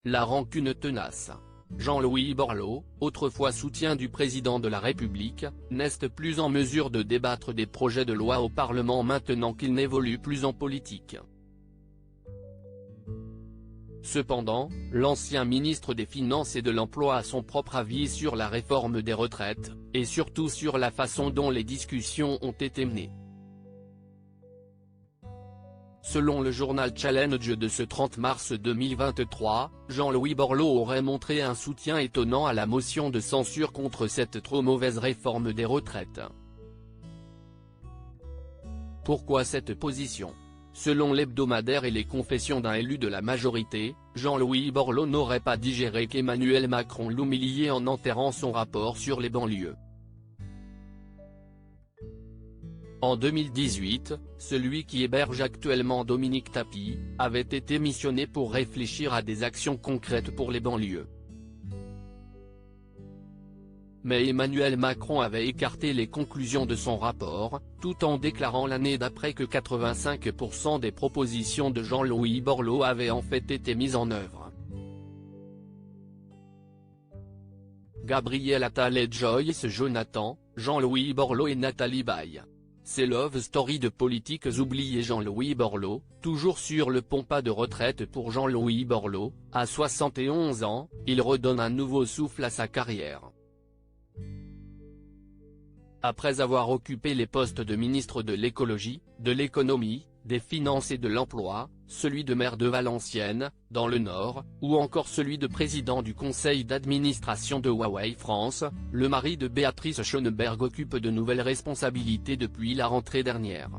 La rancune tenace. Jean-Louis Borloo, autrefois soutien du président de la République, n'est plus en mesure de débattre des projets de loi au Parlement maintenant qu'il n'évolue plus en politique. Cependant, l'ancien ministre des Finances et de l'Emploi a son propre avis sur la réforme des retraites, et surtout sur la façon dont les discussions ont été menées. Selon le journal Challenge de ce 30 mars 2023, Jean-Louis Borloo aurait montré un soutien étonnant à la motion de censure contre cette trop mauvaise réforme des retraites. Pourquoi cette position ? Selon l'hebdomadaire et les confessions d'un élu de la majorité, Jean-Louis Borloo n'aurait pas digéré qu'Emmanuel Macron l'humiliait en enterrant son rapport sur les banlieues. En 2018, celui qui héberge actuellement Dominique Tapie, avait été missionné pour réfléchir à des actions concrètes pour les banlieues. Mais Emmanuel Macron avait écarté les conclusions de son rapport, tout en déclarant l'année d'après que 85% des propositions de Jean-Louis Borloo avaient en fait été mises en œuvre. Gabriel Attal et Joyce Jonathan, Jean-Louis Borloo et Nathalie Baye. C'est Love Story de politiques oubliés. Jean-Louis Borloo, toujours sur le pont. Pas de retraite pour Jean-Louis Borloo, à 71 ans, il redonne un nouveau souffle à sa carrière. Après avoir occupé les postes de ministre de l'écologie, de l'économie, des finances et de l'emploi, celui de maire de Valenciennes, dans le Nord, ou encore celui de président du conseil d'administration de Huawei France, le mari de Béatrice Schoenberg occupe de nouvelles responsabilités depuis la rentrée dernière.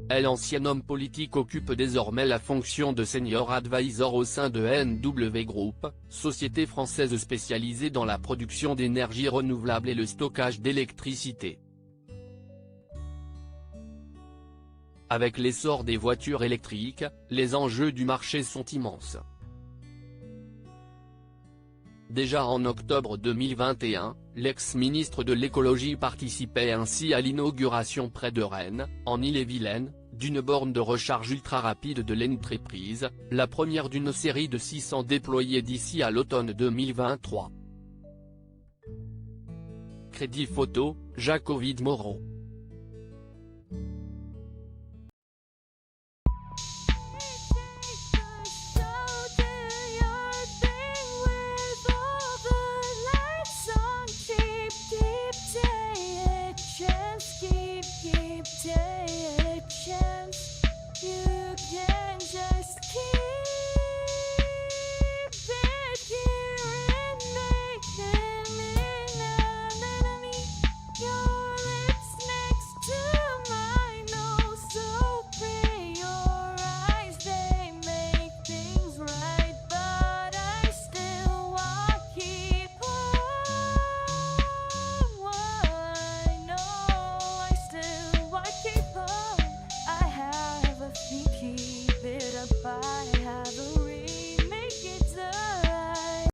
L'ancien homme politique occupe désormais la fonction de senior advisor au sein de NW Group, société française spécialisée dans la production d'énergie renouvelable et le stockage d'électricité. Avec l'essor des voitures électriques, les enjeux du marché sont immenses. Déjà en octobre 2021, l'ex-ministre de l'écologie participait ainsi à l'inauguration près de Rennes, en Ille-et-Vilaine, d'une borne de recharge ultra rapide de l'entreprise, la première d'une série de 600 déployées d'ici à l'automne 2023. Crédit photo, Jacques-Ovid Moreau.